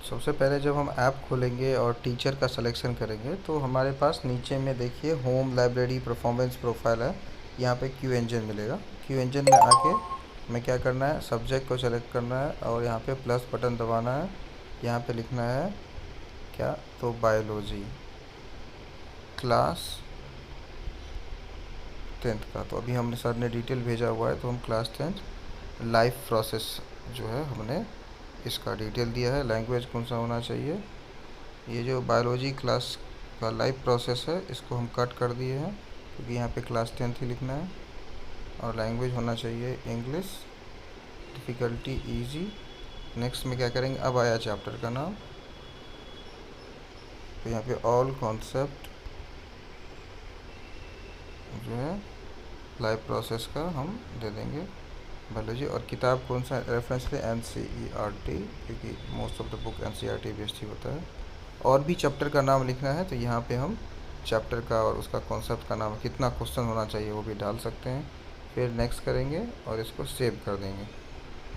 सबसे पहले जब हम ऐप खोलेंगे और टीचर का सिलेक्शन करेंगे तो हमारे पास नीचे में देखिए होम लाइब्रेरी परफॉर्मेंस प्रोफाइल है। यहाँ पे क्यू इंजन मिलेगा। क्यू इंजन में आके हमें क्या करना है, सब्जेक्ट को सेलेक्ट करना है और यहाँ पे प्लस बटन दबाना है। यहाँ पे लिखना है क्या, तो बायोलॉजी क्लास 10th का। तो अभी हमने सर ने डिटेल भेजा हुआ है तो हम क्लास 10th लाइफ प्रोसेस जो है हमने इसका डिटेल दिया है। लैंग्वेज कौन सा होना चाहिए, ये जो बायोलॉजी क्लास का लाइफ प्रोसेस है इसको हम कट कर दिए हैं क्योंकि यहाँ पे क्लास 10th ही लिखना है। और लैंग्वेज होना चाहिए इंग्लिश, डिफ़िकल्टी इजी। नेक्स्ट में क्या करेंगे, अब आया चैप्टर का नाम, तो यहाँ पे ऑल कॉन्सेप्ट जो है लाइफ प्रोसेस का हम दे देंगे बायोलॉजी। और किताब कौन सा रेफरेंस है, NCERT, क्योंकि most of the book NCERT based ही होता है। और भी चैप्टर का नाम लिखना है तो यहाँ पे हम चैप्टर का और उसका कॉन्सेप्ट का नाम, कितना क्वेश्चन होना चाहिए वो भी डाल सकते हैं। फिर नेक्स्ट करेंगे और इसको सेव कर देंगे।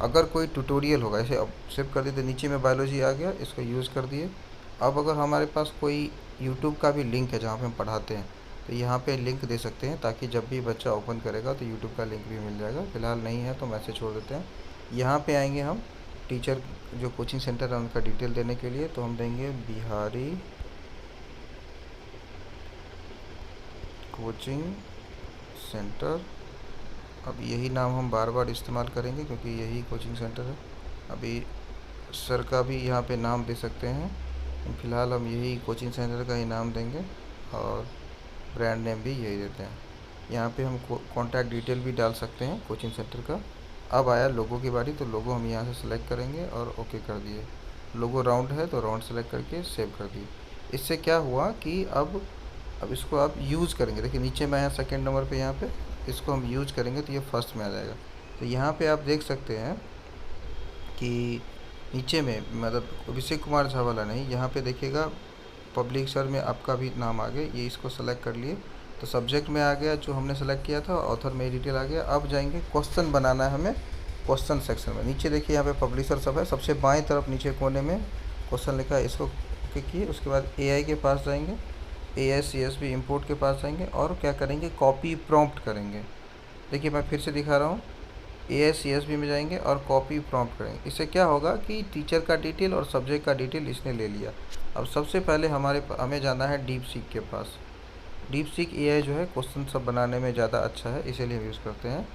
अगर कोई ट्यूटोरियल होगा, ऐसे अब सेव कर दिए तो नीचे में बायोलॉजी आ गया, इसको यूज़ कर दिए। अब अगर हमारे पास कोई यूट्यूब का भी लिंक है जहाँ पे हम पढ़ाते हैं तो यहाँ पे लिंक दे सकते हैं ताकि जब भी बच्चा ओपन करेगा तो यूट्यूब का लिंक भी मिल जाएगा। फ़िलहाल नहीं है तो मैसेज छोड़ देते हैं। यहाँ पे आएंगे हम टीचर जो कोचिंग सेंटर है उनका डिटेल देने के लिए, तो हम देंगे बिहारी कोचिंग सेंटर। अब यही नाम हम बार बार इस्तेमाल करेंगे क्योंकि यही कोचिंग सेंटर है। अभी सर का भी यहाँ पे नाम दे सकते हैं, फ़िलहाल हम यही कोचिंग सेंटर का ही नाम देंगे और ब्रांड नेम भी यही देते हैं। यहाँ पे हम कॉन्टैक्ट डिटेल भी डाल सकते हैं कोचिंग सेंटर का। अब आया लोगो की बारी, तो लोगो हम यहाँ से सेलेक्ट करेंगे और ओके कर दिए। लोगो राउंड है तो राउंड सेलेक्ट करके सेव कर दिए। इससे क्या हुआ कि अब इसको आप यूज़ करेंगे। देखिए नीचे में आया सेकेंड नंबर पे, यहाँ पे इसको हम यूज़ करेंगे तो ये फर्स्ट में आ जाएगा। तो यहाँ पे आप देख सकते हैं कि नीचे में मतलब अभिषेक कुमार झा वाला नहीं, यहाँ पे देखिएगा पब्लिशर में आपका भी नाम आ गया। ये इसको सेलेक्ट कर लिए तो सब्जेक्ट में आ गया जो हमने सेलेक्ट किया था, ऑथर में डिटेल आ गया। अब जाएंगे क्वेश्चन बनाना है हमें क्वेश्चन सेक्शन में। नीचे देखिए यहाँ पे पब्लिशर सब है, सबसे बाएं तरफ नीचे कोने में क्वेश्चन लिखा है, इसको क्लिक किए। उसके बाद AI के पास जाएंगे, ASCSB इंपोर्ट के पास जाएंगे और क्या करेंगे, कॉपी प्रॉम्प्ट करेंगे। देखिए मैं फिर से दिखा रहा हूँ, ASCSB में जाएंगे और कॉपी प्रॉम्प्ट करेंगे। इससे क्या होगा कि टीचर का डिटेल और सब्जेक्ट का डिटेल इसने ले लिया। अब सबसे पहले हमें जाना है डीप सीक के पास। डीप सीक AI जो है क्वेश्चन सब बनाने में ज़्यादा अच्छा है, इसीलिए हम यूज़ करते हैं।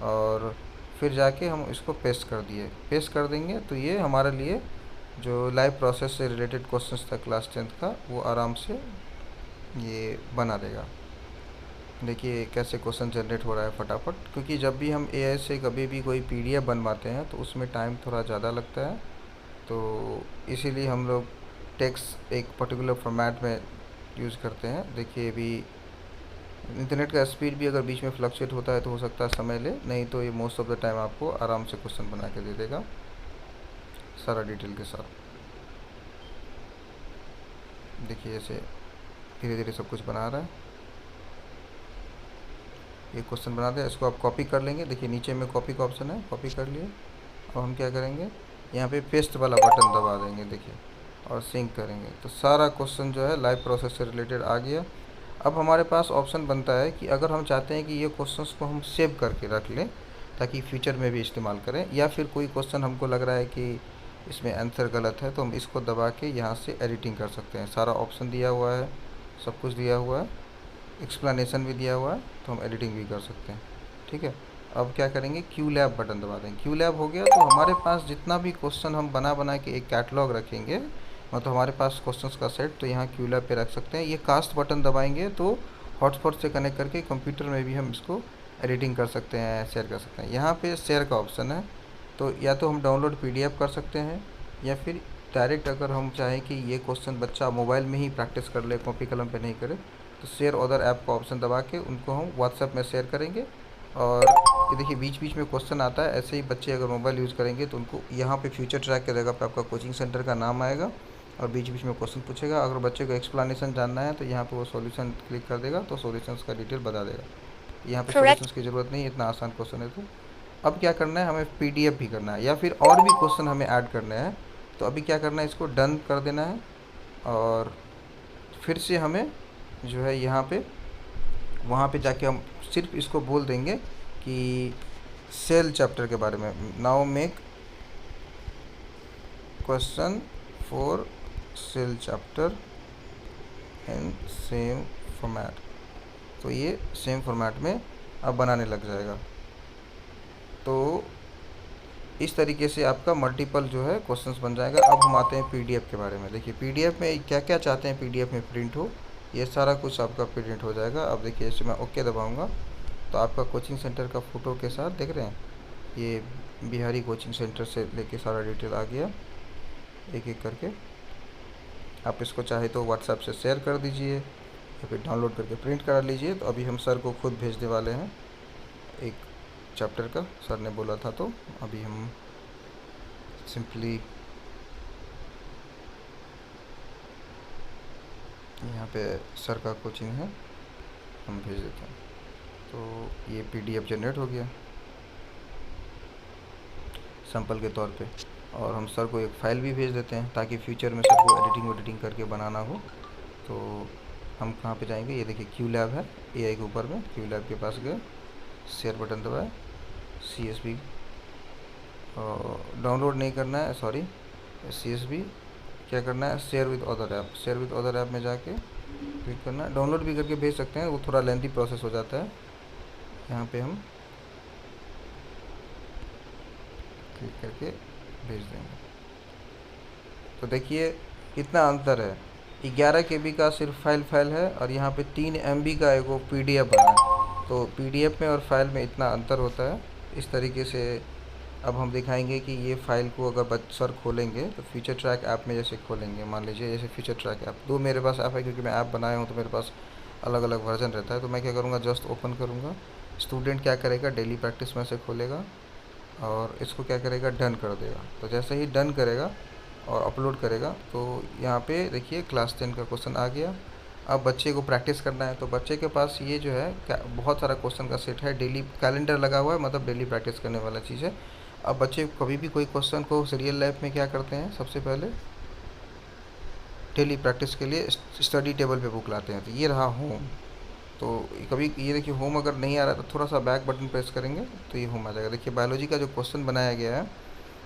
और फिर जाके हम इसको पेस्ट कर दिए, पेस्ट कर देंगे तो ये हमारे लिए जो लाइव प्रोसेस से रिलेटेड क्वेश्चंस था क्लास 10th का वो आराम से ये बना देगा। देखिए कैसे क्वेश्चन जनरेट हो रहा है फटाफट, क्योंकि जब भी हम AI से कभी भी कोई PDF बनवाते हैं तो उसमें टाइम थोड़ा ज़्यादा लगता है। तो इसीलिए हम लोग टेक्स्ट एक पर्टिकुलर फॉर्मेट में यूज़ करते हैं। देखिए अभी इंटरनेट का स्पीड भी अगर बीच में फ्लक्चुएट होता है तो हो सकता है समय ले, नहीं तो ये मोस्ट ऑफ द टाइम आपको आराम से क्वेश्चन बना के दे देगा सारा डिटेल के साथ। देखिए ऐसे धीरे धीरे सब कुछ बना रहा है। ये क्वेश्चन बना दिया, इसको आप कॉपी कर लेंगे। देखिए नीचे में कॉपी का ऑप्शन है, कॉपी कर लिए। और हम क्या करेंगे, यहाँ पे पेस्ट वाला बटन दबा देंगे देखिए, और सिंक करेंगे तो सारा क्वेश्चन जो है लाइव प्रोसेस से रिलेटेड आ गया। अब हमारे पास ऑप्शन बनता है कि अगर हम चाहते हैं कि ये क्वेश्चंस को हम सेव करके रख लें ताकि फ्यूचर में भी इस्तेमाल करें, या फिर कोई क्वेश्चन हमको लग रहा है कि इसमें आंसर गलत है तो हम इसको दबा के यहाँ से एडिटिंग कर सकते हैं। सारा ऑप्शन दिया हुआ है, सब कुछ दिया हुआ है, एक्सप्लेनेशन भी दिया हुआ है, तो हम एडिटिंग भी कर सकते हैं। ठीक है, अब क्या करेंगे, क्यू लैब बटन दबा देंगे। क्यू लैब हो गया तो हमारे पास जितना भी क्वेश्चन हम बना बना के एक कैटलॉग रखेंगे, मतलब हमारे पास क्वेश्चंस का सेट, तो यहाँ क्यू लैब पे रख सकते हैं। ये कास्ट बटन दबाएंगे तो हॉटस्पॉट से कनेक्ट करके कंप्यूटर में भी हम इसको एडिटिंग कर सकते हैं, शेयर कर सकते हैं। यहाँ पे शेयर का ऑप्शन है, तो या तो हम डाउनलोड PDF कर सकते हैं या फिर डायरेक्ट अगर हम चाहें कि ये क्वेश्चन बच्चा मोबाइल में ही प्रैक्टिस कर ले, कॉपी कलम पे नहीं करे, तो शेयर अदर ऐप का ऑप्शन दबा के उनको हम व्हाट्सएप में शेयर करेंगे। और ये देखिए बीच बीच में क्वेश्चन आता है, ऐसे ही बच्चे अगर मोबाइल यूज़ करेंगे तो उनको यहाँ पे फ्यूचर ट्रैक की जगह पे आपका कोचिंग सेंटर का नाम आएगा और बीच बीच में क्वेश्चन पूछेगा। अगर बच्चे को एक्सप्लेनेशन जानना है तो यहाँ पे वो सॉल्यूशन क्लिक कर देगा तो सॉल्यूशंस का डिटेल बता देगा। यहाँ पे Correct. सॉल्यूशंस की ज़रूरत नहीं, इतना आसान क्वेश्चन है। तो अब क्या करना है, हमें PDF भी करना है या फिर और भी क्वेश्चन हमें ऐड करने हैं, तो अभी क्या करना है, इसको डन कर देना है। और फिर से हमें जो है यहाँ पे वहाँ पे जाके हम सिर्फ इसको बोल देंगे कि सेल चैप्टर के बारे में, now make question for sale chapter in same format. तो ये सेम फॉर्मेट में अब बनाने लग जाएगा। तो इस तरीके से आपका मल्टीपल जो है क्वेश्चंस बन जाएगा। अब हम आते हैं पीडीएफ के बारे में। देखिए पीडीएफ में क्या क्या चाहते हैं पीडीएफ में प्रिंट हो, ये सारा कुछ आपका प्रिंट हो जाएगा। अब देखिए जैसे मैं ओके दबाऊंगा तो आपका कोचिंग सेंटर का फ़ोटो के साथ देख रहे हैं, ये बिहारी कोचिंग सेंटर से लेके सारा डिटेल आ गया एक एक करके। आप इसको चाहे तो व्हाट्सएप से शेयर कर दीजिए या फिर डाउनलोड करके प्रिंट करा लीजिए। तो अभी हम सर को खुद भेजने वाले हैं एक चैप्टर का, सर ने बोला था। तो अभी हम सिंपली यहाँ पे सर का कोचिंग है, हम भेज देते हैं। तो ये पीडीएफ जनरेट हो गया सैंपल के तौर पे। और हम सर को एक फ़ाइल भी भेज देते हैं ताकि फ्यूचर में सर को एडिटिंग करके बनाना हो। तो हम कहाँ पे जाएंगे, ये देखिए क्यू लैब है एआई के ऊपर में, क्यू लैब के पास गए, शेयर बटन दबाए, CSV डाउनलोड नहीं करना है, सॉरी CSV क्या करना है, share with other app. Share with other app में जाके क्लिक करना है। डाउनलोड भी करके भेज सकते हैं, वो थोड़ा लेंथी प्रोसेस हो जाता है। यहाँ पे हम क्लिक करके भेज देंगे। तो देखिए कितना अंतर है, 11 KB का सिर्फ फाइल है और यहाँ पे 3 MB का एक वो PDF बना है। तो PDF में और फाइल में इतना अंतर होता है। इस तरीके से अब हम दिखाएंगे कि ये फ़ाइल को अगर सर खोलेंगे तो फीचर ट्रैक ऐप में जैसे खोलेंगे, मान लीजिए जैसे फीचर ट्रैक ऐप, दो मेरे पास ऐप है क्योंकि मैं ऐप बनाया हूँ तो मेरे पास अलग अलग वर्जन रहता है। तो मैं क्या करूँगा, जस्ट ओपन करूँगा। स्टूडेंट क्या करेगा, डेली प्रैक्टिस में से खोलेगा और इसको क्या करेगा, डन कर देगा। तो जैसे ही डन करेगा और अपलोड करेगा तो यहाँ पे देखिए क्लास 10 का क्वेश्चन आ गया। अब बच्चे को प्रैक्टिस करना है तो बच्चे के पास ये जो है बहुत सारा क्वेश्चन का सेट है, डेली कैलेंडर लगा हुआ है, मतलब डेली प्रैक्टिस करने वाला चीज़ है। अब बच्चे कभी भी कोई क्वेश्चन को रियल लाइफ में क्या करते हैं, सबसे पहले डेली प्रैक्टिस के लिए स्टडी टेबल पे बुक लाते हैं। तो ये रहा होम। तो कभी ये देखिए होम अगर नहीं आ रहा तो थोड़ा सा बैक बटन प्रेस करेंगे तो ये होम आ जाएगा। देखिए बायोलॉजी का जो क्वेश्चन बनाया गया है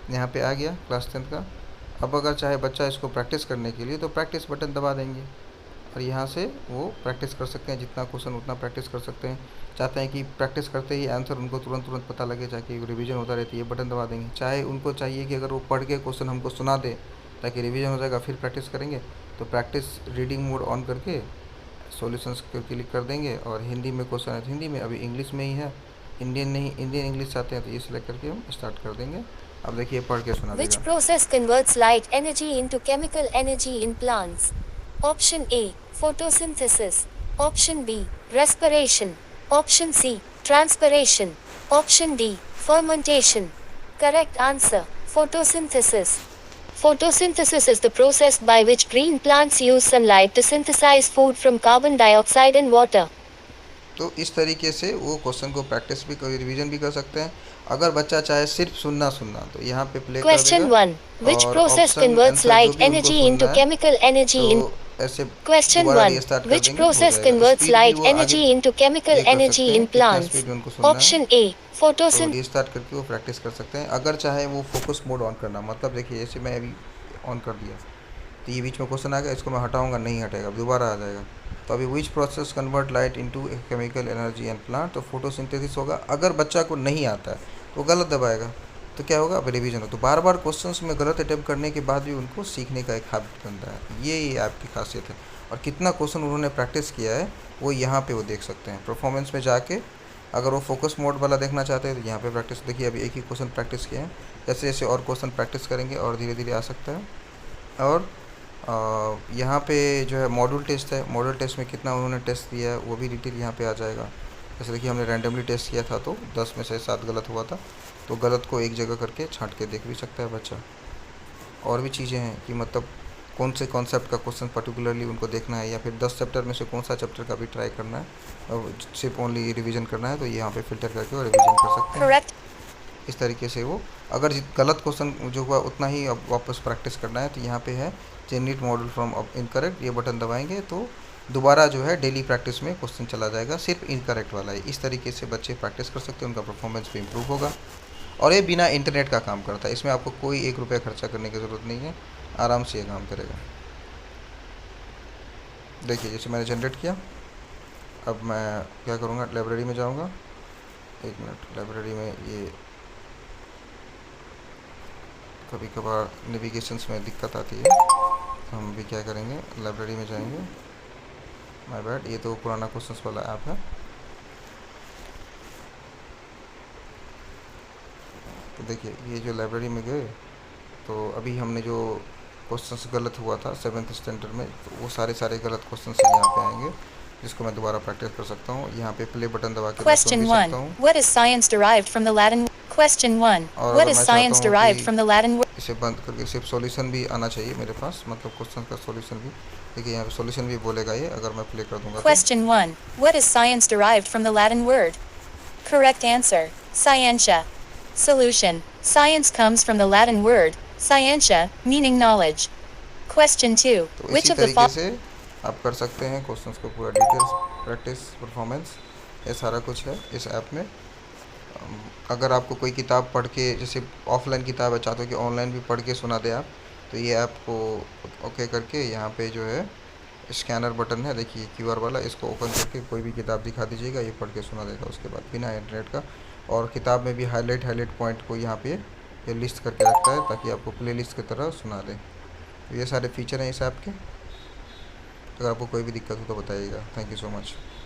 यहाँ पे आ गया क्लास 10 का। अब अगर चाहे बच्चा इसको प्रैक्टिस करने के लिए तो प्रैक्टिस बटन दबा देंगे और यहाँ से वो प्रैक्टिस कर सकते हैं, जितना क्वेश्चन उतना प्रैक्टिस कर सकते हैं। चाहते हैं कि प्रैक्टिस करते ही आंसर उनको तुरंत पता लगे, ताकि रिवीजन होता रहती है, बटन दबा देंगे। चाहे उनको चाहिए कि अगर वो पढ़ के क्वेश्चन हमको सुना दे ताकि रिवीजन हो जाएगा, फिर प्रैक्टिस करेंगे, तो प्रैक्टिस रीडिंग मोड ऑन करके सॉल्यूशंस पर क्लिक कर देंगे। और हिंदी में क्वेश्चन है तो हिंदी में, अभी इंग्लिश में ही है, इंडियन इंग्लिश चाहते हैं तो ये सिलेक्ट करके हम स्टार्ट कर देंगे। अब देखिए पढ़ के सुना Which देगा। process converts light energy into chemical energy in plants? Option A, photosynthesis. Option B, respiration. Option C, transpiration. Option D, fermentation. Correct answer, photosynthesis. Photosynthesis is the process by which green plants use sunlight to synthesize food from carbon dioxide and water. तो इस तरीके से वो question को practice भी कर, revision भी कर सकते हैं। अगर बच्चा चाहे सिर्फ सुनना तो यहाँ पे प्ले कर Question देगा 1. Which और process ऑप्शन converts आंसर जो light भी उनको energy सुनना into है chemical energy in तो ऐसे Question दोबारा 1. रीस्टार्ट कर Which देंगे, हो process जाएगा। converts स्पीड भी light वो आगे energy into chemical प्ले कर energy सकते in हैं, कितना plants? स्पीड में उनको सुनना है। Option A, तो photosynthesis. रीस्टार्ट करके वो प्रैक्टिस कर सकते हैं। अगर चाहे वो फोकस मोड ऑन करना, मतलब देखिए जैसे मैं अभी ऑन कर दिया तो ये बीच में क्वेश्चन आ गया, इसको मैं हटाऊंगा, नहीं हटेगा, दोबारा आ जाएगा। तो अभी which process convert light into chemical energy and plant, तो फोटोसिंथेसिस होगा। अगर बच्चा को नहीं आता है तो गलत दबाएगा तो क्या होगा, अब रिवीजन हो। तो बार बार क्वेश्चंस में गलत अटेम्प्ट करने के बाद भी उनको सीखने का एक हैबिट बनता है। ये आपकी खासियत है। और कितना क्वेश्चन उन्होंने प्रैक्टिस किया है वो यहाँ पे वो देख सकते हैं। परफॉर्मेंस में जाके अगर वो फोकस मोड वाला देखना चाहते हैं तो यहाँ पे प्रैक्टिस, देखिए अभी एक ही क्वेश्चन प्रैक्टिस किए हैं, जैसे जैसे और क्वेश्चन प्रैक्टिस करेंगे और धीरे धीरे आ सकता है। और यहाँ पे जो है मॉड्यूल टेस्ट है, मॉड्यूल टेस्ट में कितना उन्होंने टेस्ट दिया है वो भी डिटेल यहाँ पे आ जाएगा। जैसे देखिए हमने रैंडमली टेस्ट किया था तो 10 में से 7 गलत हुआ था, तो गलत को एक जगह करके छांट के देख भी सकता है बच्चा। और भी चीज़ें हैं कि मतलब कौन से कॉन्सेप्ट का क्वेश्चन पर्टिकुलरली उनको देखना है, या फिर 10 चैप्टर में से कौन सा चैप्टर का भी ट्राई करना है और सिर्फ ओनली रिवीजन करना है, तो यहाँ पे फिल्टर करके और रिवीजन कर सकते हैं। Correct. इस तरीके से वो, अगर गलत क्वेश्चन जो हुआ उतना ही अब वापस प्रैक्टिस करना है तो यहाँ पे है जनरेट मॉडल फ्रॉम इनकरेक्ट, ये बटन दबाएंगे तो दोबारा जो है डेली प्रैक्टिस में क्वेश्चन चला जाएगा, सिर्फ इनकरेक्ट वाला है। इस तरीके से बच्चे प्रैक्टिस कर सकते हैं, उनका परफॉर्मेंस भी इम्प्रूव होगा। और ये बिना इंटरनेट का काम करता है, इसमें आपको कोई 1 रुपया खर्चा करने की ज़रूरत नहीं है, आराम से ये काम करेगा। देखिए जैसे मैंने जनरेट किया, अब मैं क्या करूँगा, लाइब्रेरी में जाऊँगा। 1 मिनट, लाइब्रेरी में ये कभी कभार नेविगेशंस में दिक्कत आती है, तो हम भी क्या करेंगे, लाइब्रेरी में जाएंगे। माय बैड, ये तो पुराना क्वेश्चंस वाला ऐप है। तो देखिए ये जो लाइब्रेरी में गए तो अभी हमने जो क्वेश्चंस गलत हुआ था 7th स्टैंडर्ड में, तो वो सारे गलत क्वेश्चंस यहाँ पे आएंगे, जिसको मैं दोबारा प्रैक्टिस कर सकता हूँ। यहाँ पे प्ले बटन दबा के मैं सुन Question भी 1. सकता हूँ। What is science derived from the Latin? Question 1. और What अगर is मैं चाहता science हूँ derived कि from the Latin word? इसे बंद करके सिर्फ सॉल्यूशन भी आना चाहिए मेरे पास, मतलब क्वेश्चन का सॉल्यूशन भी, देखिए यहाँ पे सॉल्यूशन भी बोलेगा ये, अगर मैं प्ले कर दूंगा तो। Question 1. What is science derived from the Latin word? Correct answer. Scientia. Solution. Science comes from the Latin word scientia, meaning knowledge. Question 2. तो Which इसी of the तरीके से आप कर सकते हैं क्वेश्चंस को पूरा डिटेल्स, प्रैक्टिस, परफॉर्मेंस, ये सारा कुछ है इस ऐप में। अगर आपको कोई किताब पढ़ के, जैसे ऑफलाइन किताब है, चाहते हो कि ऑनलाइन भी पढ़ के सुना दे आप, तो ये ऐप को ओके करके यहाँ पे जो है स्कैनर बटन है, देखिए क्यूआर वाला, इसको ओपन करके कोई भी किताब दिखा दीजिएगा, ये पढ़ के सुना देगा उसके बाद बिना इंटरनेट का। और किताब में भी हाईलाइट पॉइंट को यहाँ पे ये लिस्ट करके रखता है ताकि आपको प्लेलिस्ट की तरह सुना दे। तो ये सारे फीचर हैं इस ऐप के। अगर आपको कोई भी दिक्कत हो तो बताइएगा। Thank you so much.